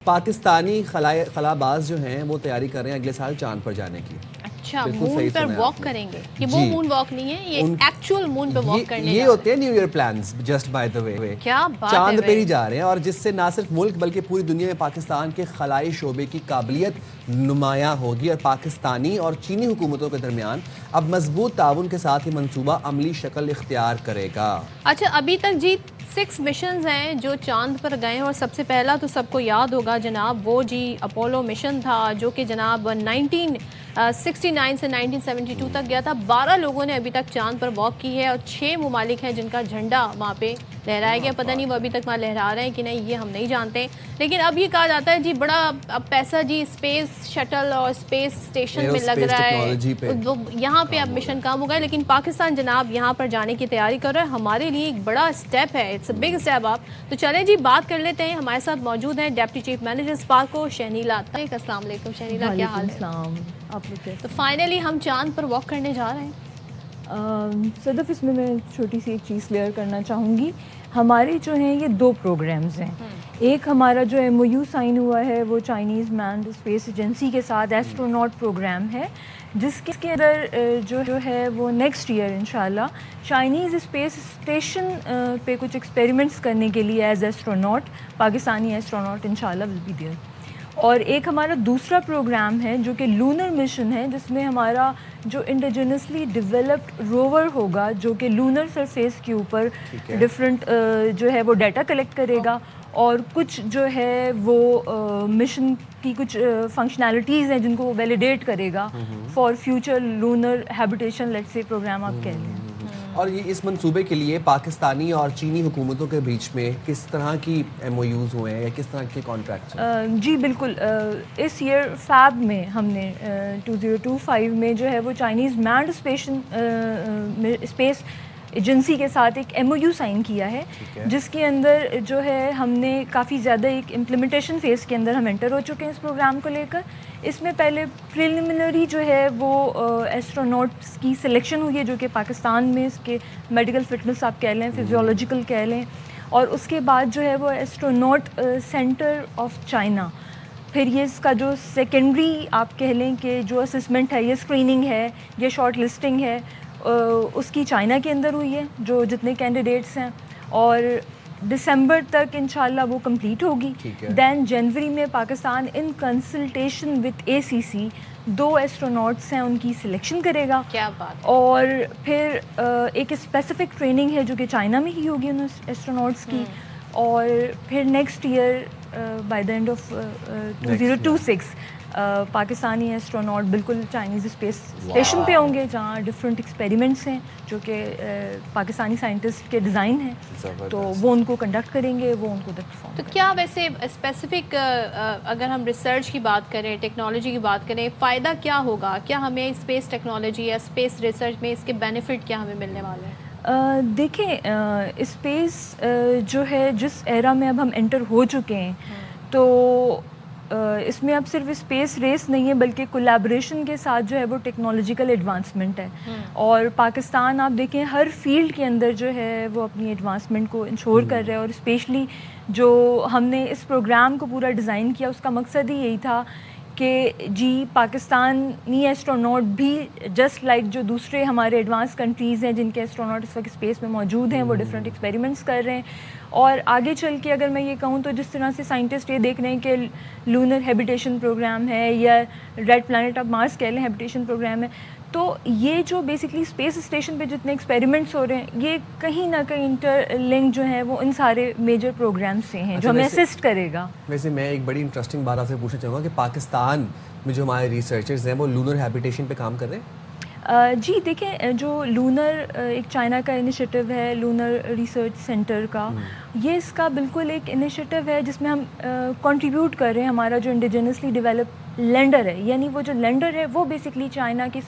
پاکستانی خلاباز جو ہیں وہ تیاری کر رہے ہیں اگلے سال چاند پر جانے کی. اچھا مون پر واک کریں گے. یہ وہ مون واک نہیں ہے, یہ ایکچوئل مون پہ واک کرنے. یہ ہوتے ہیں new year plans just by the way. کیا بات ہے, چاند پہ ہی جا رہے ہیں, اور جس سے نہ صرف ملک بلکہ پوری دنیا میں پاکستان کے خلائی شعبے کی قابلیت نمایاں ہوگی, اور پاکستانی اور چینی حکومتوں کے درمیان اب مضبوط تعاون کے ساتھ یہ منصوبہ عملی شکل اختیار کرے گا. اچھا ابھی تک جی 6 مشنز ہیں جو چاند پر گئے ہیں, اور سب سے پہلا تو سب کو یاد ہوگا جناب وہ جی اپولو مشن تھا جو کہ جناب 1969 سے 1972 تک گیا تھا. 12 لوگوں نے ابھی تک چاند پر واک کی ہے, اور 6 ممالک ہیں جن کا جھنڈا وہاں پہ لہرایا گیا. پتہ نہیں وہ ابھی تک وہاں لہرا رہے ہیں کہ نہیں, یہ ہم نہیں جانتے. لیکن اب یہ کہا جاتا ہے جی بڑا اب پیسہ جی اسپیس شٹل اور اسپیس اسٹیشن میں لگ رہا ہے, یہاں پہ اب مشن کام ہوگا. لیکن پاکستان جناب یہاں پر جانے کی تیاری کر رہا ہے. ہمارے لیے ایک بڑا اسٹیپ ہے, اٹس اے بگ اسٹیپ. آپ تو چلیں جی بات کر لیتے ہیں. ہمارے ساتھ موجود ہیں ڈپٹی چیف مینیجر اسپارکو شہنیلا. السلام علیکم شہنیلا, کیا حال ہے؟ تو فائنلی ہم چاند پر واک کرنے جا رہے ہیں. صدف اس میں چھوٹی سی ایک چیز کلیئر کرنا چاہوں گی. ہمارے جو ہیں یہ 2 پروگرامز ہیں. ایک ہمارا جو MOU سائن ہوا ہے وہ چائنیز مینڈ اسپیس ایجنسی کے ساتھ ایسٹروناٹ پروگرام ہے, جس کے اندر جو ہے وہ نیکسٹ ایئر انشاءاللہ چائنیز اسپیس اسٹیشن پہ کچھ ایکسپیریمنٹس کرنے کے لیے ایز ایسٹروناٹ پاکستانی ایسٹروناٹ انشاءاللہ ول بی دیئر. اور ایک ہمارا دوسرا پروگرام ہے جو کہ لونر مشن ہے, جس میں ہمارا جو انڈیجنسلی ڈیولپڈ روور ہوگا جو کہ لونر سرفیس کے اوپر ڈفرینٹ جو ہے وہ ڈیٹا کلیکٹ کرے گا, اور کچھ جو ہے وہ مشن کی کچھ فنکشنالٹیز ہیں جن کو وہ ویلیڈیٹ کرے گا for future lunar habitation let's سے پروگرام آپ کہہ لیں. اور یہ اس منصوبے کے لیے پاکستانی اور چینی حکومتوں کے بیچ میں کس طرح کی MOUs ہوئے ہیں یا کس طرح کے کانٹریکٹس ہیں؟ جی بالکل, اس ایئر فیب میں ہم نے 2025 میں جو ہے وہ چائنیز مینڈ اسپیس ایجنسی کے ساتھ ایک MOU سائن کیا ہے, جس کے اندر جو ہے ہم نے کافی زیادہ ایک امپلیمنٹیشن فیز کے اندر ہم انٹر ہو چکے ہیں اس پروگرام کو لے کر. اس میں پہلے پریلیمنری جو ہے وہ ایسٹروناٹس کی سلیکشن ہوئی ہے جو کہ پاکستان میں اس کے میڈیکل فٹنس آپ کہہ لیں, فزیولوجیکل کہہ لیں, اور اس کے بعد جو ہے وہ ایسٹروناٹ سینٹر آف چائنا. پھر یہ اس کا جو سیکنڈری آپ کہہ لیں کہ جو اسسمنٹ ہے, یہ اسکریننگ ہے, یہ شارٹ لسٹنگ ہے, اس کی چائنا کے اندر ہوئی ہے جو جتنے کینڈیڈیٹس ہیں, اور دسمبر تک انشاءاللہ وہ کمپلیٹ ہوگی. دین جنوری میں Pakistan in consultation with ACC 2 astronauts ہیں ان کی سلیکشن کرے گا. کیا بات. اور پھر ایک اسپیسیفک ٹریننگ ہے جو کہ چائنا میں ہی ہوگی ان ایسٹروناٹس کی, اور پھر next year by the end of 2026 Pakistani astronaut بالکل چائنیز اسپیس اسٹیشن پہ ہوں گے جہاں ڈفرینٹ ایکسپیریمنٹس ہیں جو کہ پاکستانی سائنٹسٹ کے ڈیزائن ہیں, تو وہ ان کو کنڈکٹ کریں گے, وہ ان کو پرفارم. تو کیا ویسے اسپیسیفک اگر ہم ریسرچ کی بات کریں, ٹیکنالوجی کی بات کریں, فائدہ کیا ہوگا؟ کیا ہمیں اسپیس ٹیکنالوجی یا اسپیس ریسرچ میں اس کے بینیفٹ کیا ہمیں ملنے والے ہیں؟ دیکھیں اسپیس جو ہے جس ایرا میں اب ہم انٹر ہو چکے ہیں, تو اس میں اب صرف اسپیس ریس نہیں ہے بلکہ کولیبریشن کے ساتھ جو ہے وہ ٹیکنالوجیکل ایڈوانسمنٹ ہے. اور پاکستان آپ دیکھیں ہر فیلڈ کے اندر جو ہے وہ اپنی ایڈوانسمنٹ کو انشور کر رہے ہیں, اور اسپیشلی جو ہم نے اس پروگرام کو پورا ڈیزائن کیا اس کا مقصد ہی یہی تھا کہ جی پاکستانی ایسٹروناٹ بھی جسٹ لائک جو دوسرے ہمارے ایڈوانس کنٹریز ہیں جن کے ایسٹروناٹ اس وقت اسپیس میں موجود ہیں, وہ ڈفرینٹ ایکسپیریمنٹس کر رہے ہیں. اور آگے چل کے اگر میں یہ کہوں تو جس طرح سے سائنٹسٹ یہ دیکھ رہے ہیں کہ لونر ہیبیٹیشن پروگرام ہے یا ریڈ پلانٹ آف مارس کہہ لیں ہیبیٹیشن پروگرام ہے, تو یہ جو بیسکلی اسپیس اسٹیشن پہ جتنے ایکسپیریمنٹس ہو رہے ہیں یہ کہیں نہ کہیں انٹر لنک جو ہے وہ ان سارے میجر پروگرامس سے ہیں جو ہمیں اسسٹ کرے گا. ویسے میں ایک بڑی انٹرسٹنگ بات آپ سے پوچھنا چاہوں گا کہ پاکستان میں جو ہمارے ریسرچرز ہیں وہ لونر ہیبیٹیشن پہ کام کر رہے ہیں. جی دیکھیں جو لونر ایک چائنا کا انیشیٹو ہے لونر ریسرچ سینٹر کا, یہ اس کا بالکل ایک انیشیٹو ہے جس میں ہم کنٹریبیوٹ کر رہے ہیں. ہمارا جو انڈیجنسلی ڈیولپ لینڈر ہے, یعنی وہ جو لینڈر ہے وہ بیسکلی چائنا کی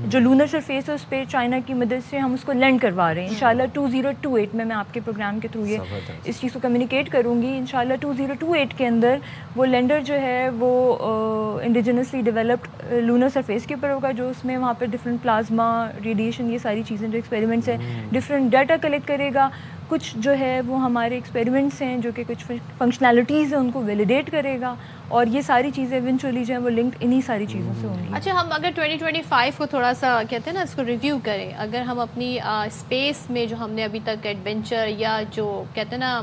جو لونر سرفیس ہے اس پہ چائنا کی مدد سے ہم اس کو لینڈ کروا رہے ہیں. انشاءاللہ 2028 میں آپ کے پروگرام کے تھرو یہ اس چیز کو کمیونیکیٹ کروں گی. انشاءاللہ 2028 کے اندر وہ لینڈر جو ہے وہ انڈیجنسلی ڈیولپڈ لونر سرفیس کے اوپر ہوگا, جو اس میں وہاں پہ ڈفرینٹ پلازما ریڈیشن یہ ساری چیزیں جو ایکسپیریمنٹس ہیں ڈفرینٹ ڈیٹا کلیکٹ کرے گا. کچھ جو ہے وہ ہمارے ایکسپیریمنٹس ہیں جو کہ کچھ فنکشنالٹیز ہیں ان کو ویلیڈیٹ کرے گا, اور یہ ساری چیزیں ایونچولی جو ہیں وہ لنکڈ انہی ساری چیزوں سے ہوں گی. اچھا, ہم اگر 2025 کو تھوڑا سا کہتے ہیں نا اس کو ریویو کریں, اگر ہم اپنی اسپیس میں جو ہم نے ابھی تک ایڈونچر یا جو کہتے ہیں نا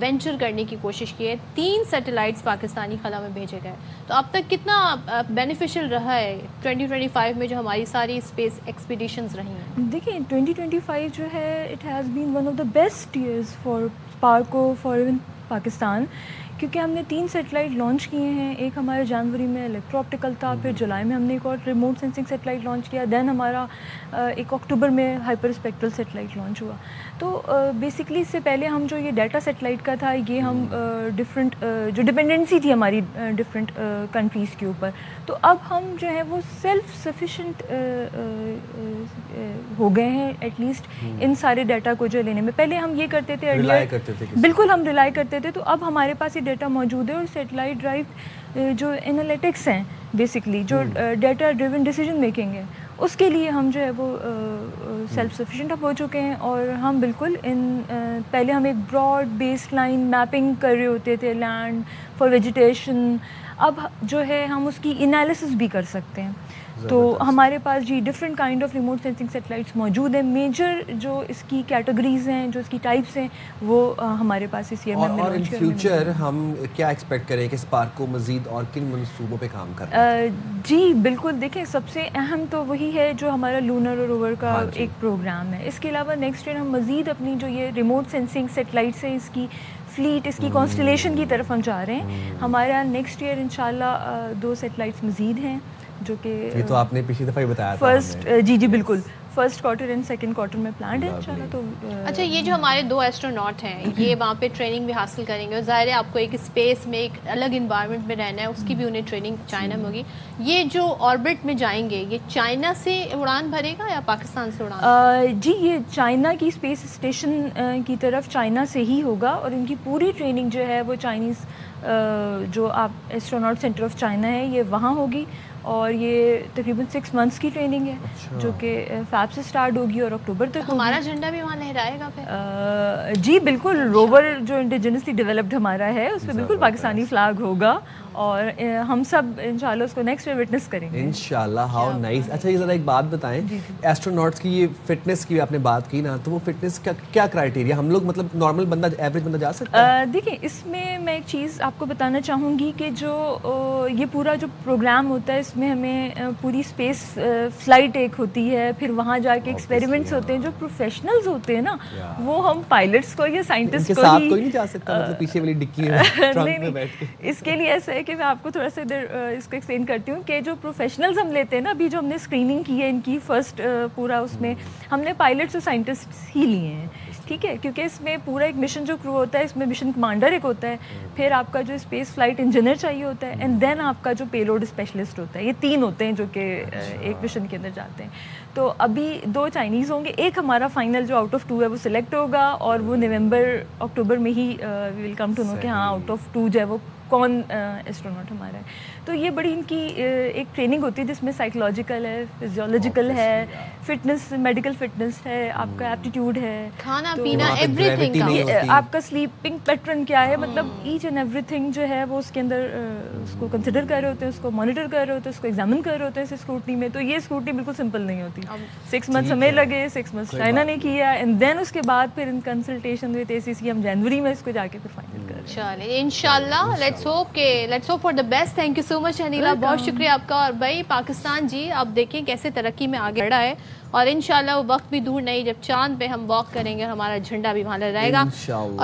وینچر کرنے کی کوشش کی ہے, 3 سیٹلائٹس پاکستانی خلا میں بھیجے گئے, تو اب تک کتنا بینیفیشل رہا ہے 2025 میں جو ہماری ساری اسپیس ایکسپیڈیشنز رہی ہیں؟ دیکھیں 2025 جو ہے it has been one of the best years for SUPARCO, for even Pakistan, کیونکہ ہم نے 3 سیٹلائٹ لانچ کیے ہیں. ایک ہمارا جنوری میں الیکٹرو آپٹیکل تھا, پھر جولائی میں ہم نے ایک اور ریموٹ سینسنگ سیٹلائٹ لانچ کیا, دین ہمارا ایک اکتوبر میں ہائپر اسپیکٹرل سیٹلائٹ لانچ ہوا. تو بیسکلی اس سے پہلے ہم جو یہ ڈیٹا سیٹلائٹ کا تھا یہ ہم ڈفرینٹ جو ڈپینڈنسی تھی ہماری ڈفرینٹ کنٹریز کے اوپر, تو اب ہم جو ہے وہ سیلف سفیشینٹ ہو گئے ہیں ایٹ لیسٹ ان سارے ڈیٹا کو جو لینے میں. پہلے ہم یہ کرتے تھے, بالکل ہم ریلائی کرتے تھے, تو اب ہمارے پاس یہ ڈیٹا موجود ہے, اور سیٹلائٹ ڈرائیو جو انالیٹکس ہیں بیسکلی جو ڈیٹا ڈریون ڈیسیجن میکنگ ہے اس کے لیے ہم جو ہے وہ سیلف سفیشینٹ اب ہو چکے ہیں. اور ہم بالکل پہلے ہم ایک براڈ بیس لائن میپنگ کر رہے ہوتے تھے لینڈ فار ویجیٹیشن, اب جو ہے ہم اس کی انالیسس بھی کر سکتے ہیں. تو ہمارے پاس جی different kind of remote sensing satellites موجود ہیں. میجر جو اس کی کیٹیگریز ہیں, جو اس کی ٹائپس ہیں, وہ ہمارے پاس اس ایئر میں. اور ان فیوچر ہم کیا ایکسپیکٹ کریں کہ اسپارک کو مزید اور کن منصوبوں پہ کام کر رہے ہیں؟ جی بالکل, دیکھیں سب سے اہم تو وہی ہے جو ہمارا لونر اور روور کا ایک پروگرام ہے. اس کے علاوہ نیکسٹ ایئر ہم مزید اپنی جو یہ ریموٹ سینسنگ سیٹلائٹس ہیں اس کی فلیٹ, اس کی کانسٹلیشن کی طرف ہم جا رہے ہیں. ہمارے نیکسٹ ایئر انشاءاللہ 2 سیٹلائٹس مزید ہیں جو کہ یہ تو آپ نے پچھلی دفعہ ہی بتایا تھا فرسٹ, جی بالکل first quarter and second quarter میں پلانڈ ہے انشاءاللہ. تو اچھا, یہ جو ہمارے 2 ایسٹروناٹ ہیں یہ وہاں پہ ٹریننگ بھی حاصل کریں گے, اور ظاہر ہے آپ کو ایک اسپیس میں ایک الگ انوائرمنٹ میں رہنا ہے, اس کی بھی انہیں ٹریننگ چائنا میں ہوگی. یہ جو آربٹ میں جائیں گے یہ چائنا سے اڑان بھرے گا یا پاکستان سے اڑان؟ جی یہ چائنا کی اسپیس اسٹیشن کی طرف چائنا سے ہی ہوگا, اور ان کی پوری ٹریننگ جو ہے وہ چائنیز جو آپ ایسٹروناٹ سینٹر آف چائنا ہے یہ وہاں ہوگی, اور یہ تقریباً 6 منتھس کی ٹریننگ ہے جو کہ فیب سے سٹارٹ ہوگی اور اکتوبر تک. ہمارا جھنڈا بھی وہاں لہرائے گا پھر؟ جی بالکل, روور جو انڈیجنسلی ڈیولپڈ ہمارا ہے اس پہ بالکل پاکستانی فلیگ ہوگا, اور ہم سب انشاءاللہ اس کو نیکسٹ ایئر وٹنس کریں گے انشاءاللہ. How nice. اچھا یہ ذرا ایک بات بتائیں, ایسٹروناٹس کی یہ فٹنس کی آپ نے بات کی نا, تو وہ فٹنس کا کیا کرائٹیریا, ہم لوگ مطلب نارمل بندہ ایوریج بندہ جا سکتا ہے؟ دیکھیں اس میں میں ایک چیز آپ کو بتانا چاہوں گی کہ جو یہ پورا جو پروگرام ہوتا ہے اس میں ہمیں پوری اسپیس فلائٹ ایک ہوتی ہے, پھر وہاں جا کے ایکسپیریمنٹس ہوتے ہیں. جو پروفیشنلز ہوتے ہیں نا وہ ہم پائلٹس کو یا سائنٹسٹ کو ہی, کوئی نہیں جا سکتا مطلب پیچھے والی ڈکی میں بیٹھ کے. اس کے لیے ایسا ہے کہ میں آپ کو تھوڑا سا ادھر اس کو ایکسپلین کرتی ہوں کہ جو پروفیشنلز ہم لیتے ہیں نا, ابھی جو ہم نے اسکریننگ کی ہے ان کی فرسٹ پورا, اس میں ہم نے پائلٹس اور سائنٹسٹ ہی لیے ہیں, ٹھیک ہے, کیونکہ اس میں پورا ایک مشن جو کرو ہوتا ہے اس میں مشن کمانڈر ایک ہوتا ہے, پھر آپ کا جو اسپیس فلائٹ انجینئر چاہیے ہوتا ہے, اینڈ دین آپ کا جو پے لوڈ اسپیشلسٹ ہوتا ہے. یہ 3 ہوتے ہیں جو کہ ایک مشن کے اندر جاتے ہیں. تو ابھی 2 چائنیز ہوں گے, ایک ہمارا فائنل جو آؤٹ آف 2 ہے وہ سلیکٹ ہوگا, اور وہ نومبر اکتوبر میں ہی وی ول کم ٹو نو کہ ہاں آؤٹ آف 2 جو ہے وہ کون ایسٹروناٹ ہمارا ہے. تو یہ بڑی ان کی ایک ٹریننگ ہوتی ہے جس میں سائیکولوجیکل ہے, فزیولوجیکل ہے, فٹنس, میڈیکل فٹنس ہے, آپ کا ایپٹیٹیوڈ ہے, کھانا پینا ایوری تھنگ کا, آپ کا سلیپنگ پیٹرن کیا ہے, مطلب ایچ اینڈ ایوری تھنگ جو ہے وہ اس کے اندر اس کو کنسیڈر کر رہے ہوتے ہیں, اس کو مانیٹر کر رہے ہوتے ہیں, اس کو ایگزامن کر رہے ہوتے ہیں اس اسکروٹنی میں. تو یہ اسکروٹنی بالکل سمپل نہیں ہوتی. 6 منتھس ہمیں لگے, 6 منتھس چائنا نے کیا, اینڈ دین اس کے بعد پھر ان کنسلٹیشن وتھ ACC ہم جنوری میں اس کو جا کے پھر فائنل کر رہے ہیں. چلیں انشاءاللہ, let's hope for the best. Thank you so much Anila, بہت شکریہ آپ کا. اور بھائی پاکستان جی آپ دیکھیں کیسے ترقی میں آگے بڑھا ہے, اور انشاءاللہ وہ وقت بھی دور نہیں جب چاند پہ ہم واک کریں گے اور ہمارا جھنڈا بھی وہاں لہرائے گا.